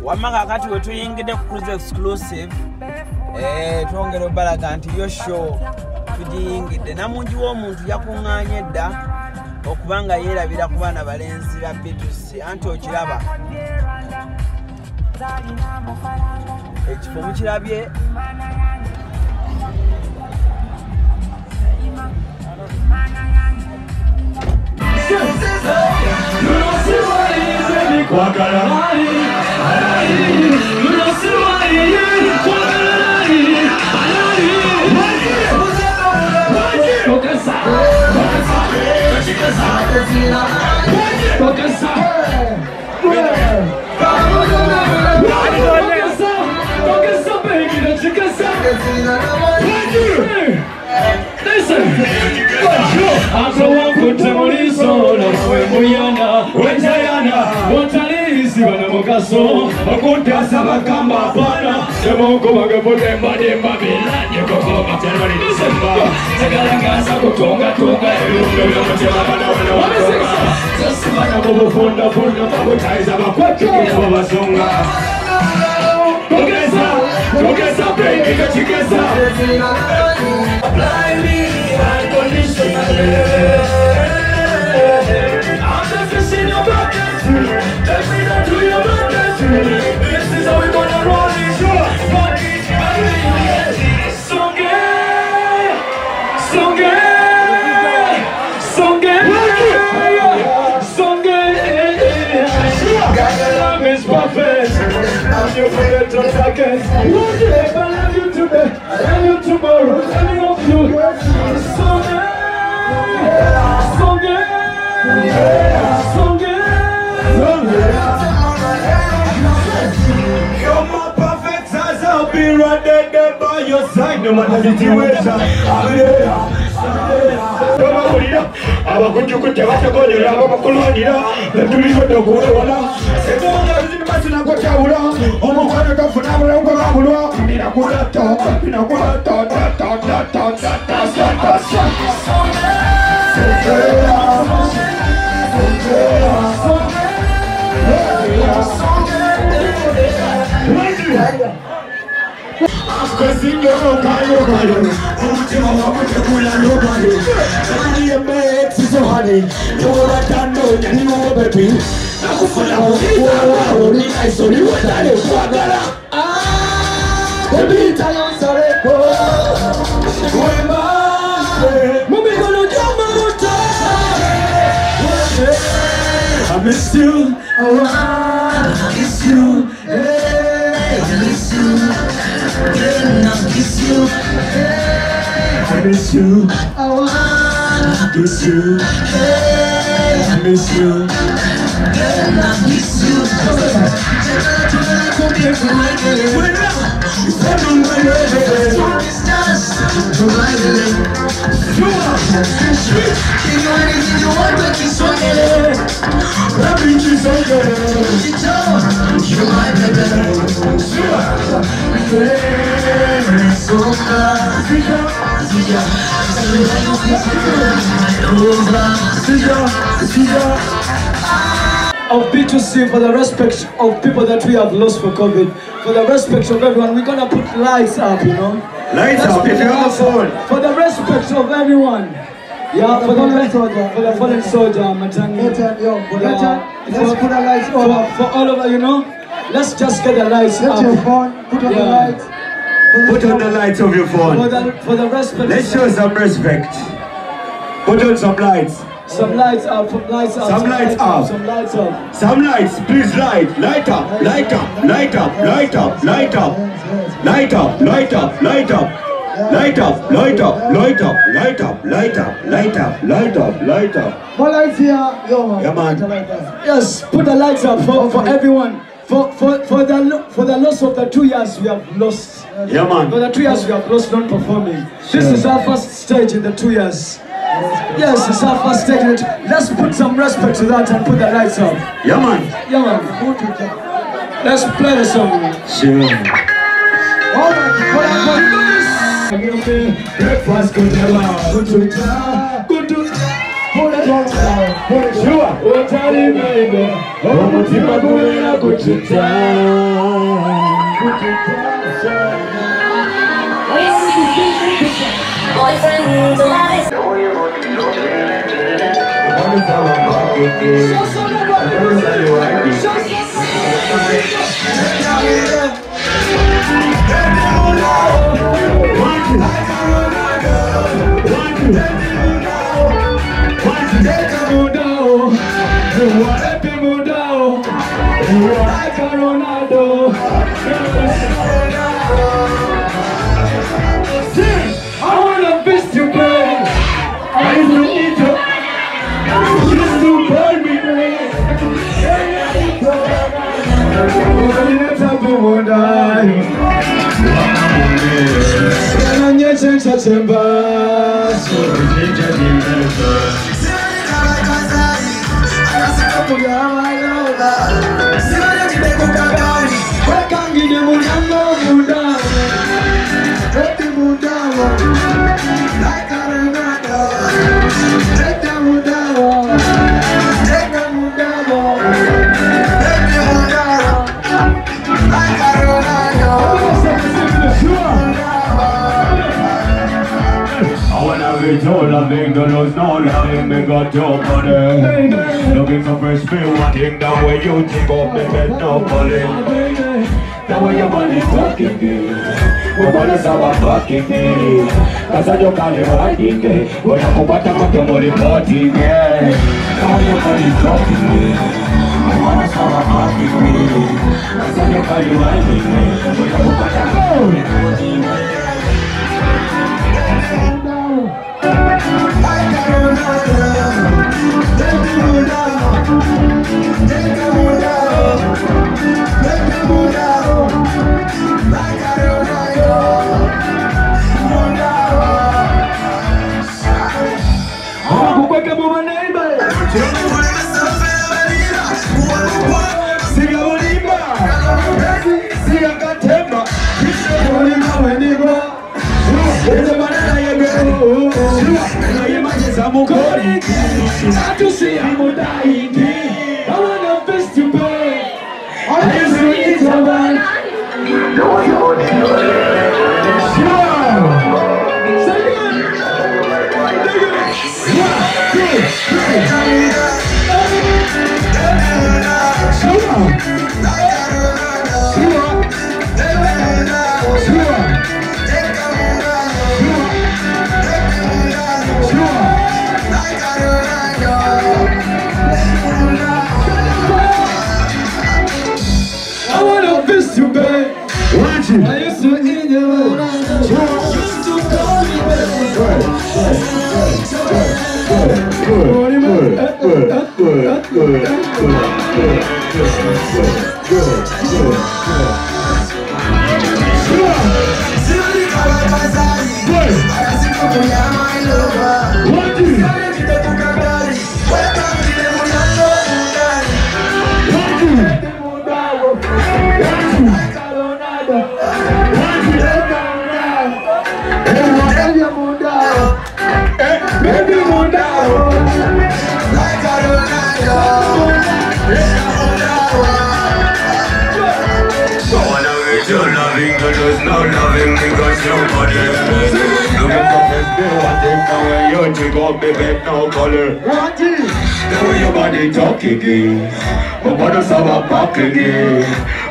Wamma kakati we tuyingidde ku Cruise Exclusive twongera obalaga nti yo show tugiyingidde namungi w'omuntu yakuŋŋaanye dda okubanga yeerabira ku baana balenzi ba B2C anti okiraba ekifo mukirabye No matter the situation, abakujukuja batagonyera abakulwanira netulikoda okuwewala setumazinimazina gotabula omukono gafuna bulongo babulwa binakulata I miss you, I miss you, I miss you, I miss you, I miss you, I wanna miss you, I miss you, I miss you. Of B2C, for the respect of people that we have lost for COVID, for the respect of everyone, we're gonna put lights up, you know. Lights up, if you have a phone. For the respect of everyone. Yeah, for the fallen soldier, Matani. Let's put a lights up. For all of you, you know, let's just get the lights up. Get your phone, put on the lights. Put on the lights of your phone. For the respect. Let's show some respect. Put on some lights. Some lights up, some lights up. Some lights up. Some lights up. Some lights, please light. Light up, light up, light up, light up, light up. Light up, light up, light up. Light up, light up, light up, light up, light up, light up, light up, light up. More lights here, yo man. Yeah, man. Yes, put the lights up for everyone. For the loss of the 2 years we have lost. Yeah, man. For the 2 years we have lost not performing. This is our first stage in the 2 years. Yes, it's our first stage. Let's put some respect to that and put the lights up. Yeah, man. Yeah, man. Let's play the song. Sure. Breakfast good to put it down. Put it down. Boyfriend, do I got your money. Looking for fresh feel, I think that way you take off the bed, nobody. That way your money fucking me. We wanna stop a fucking me. Cause I don't call you hiding me. When I go back, I'm going to party, yeah. Now your money fucking me. We wanna stop a fucking me. Cause I don't call you hiding me. When I go back, I'm going to party, yeah.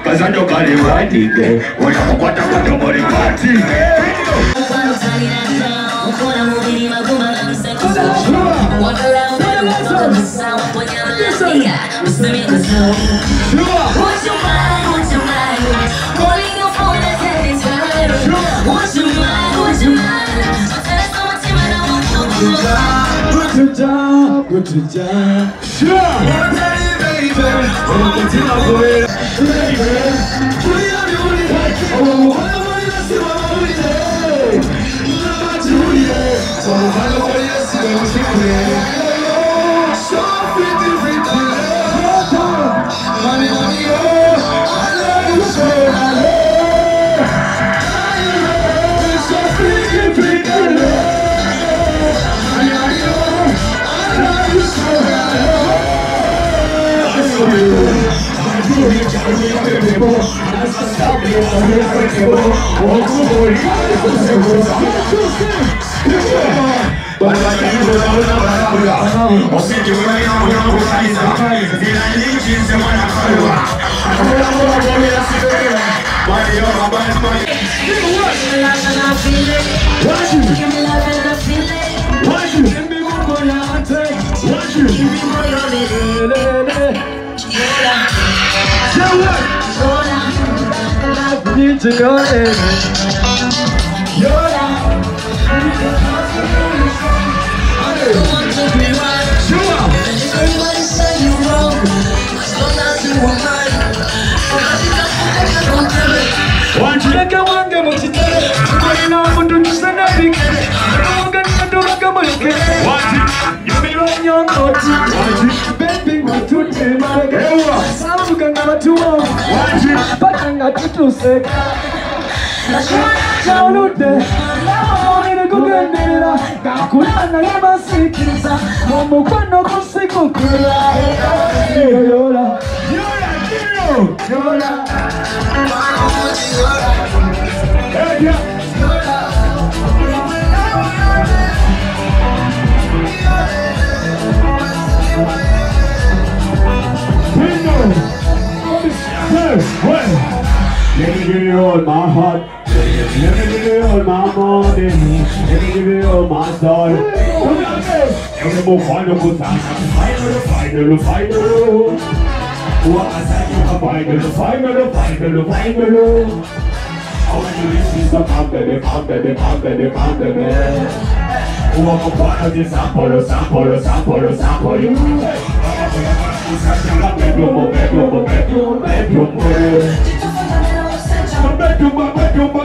Cause I don't got it right again. When I'm what I'm going to body party. Put it down. Sure. Need to go in. Let me give you all my heart. Let me give you all my money. Let me give you all my soul. And we'll find a good time. Final. What I said, you have final. I want you to see some pump, baby. Walk up on the sample. Bedroom.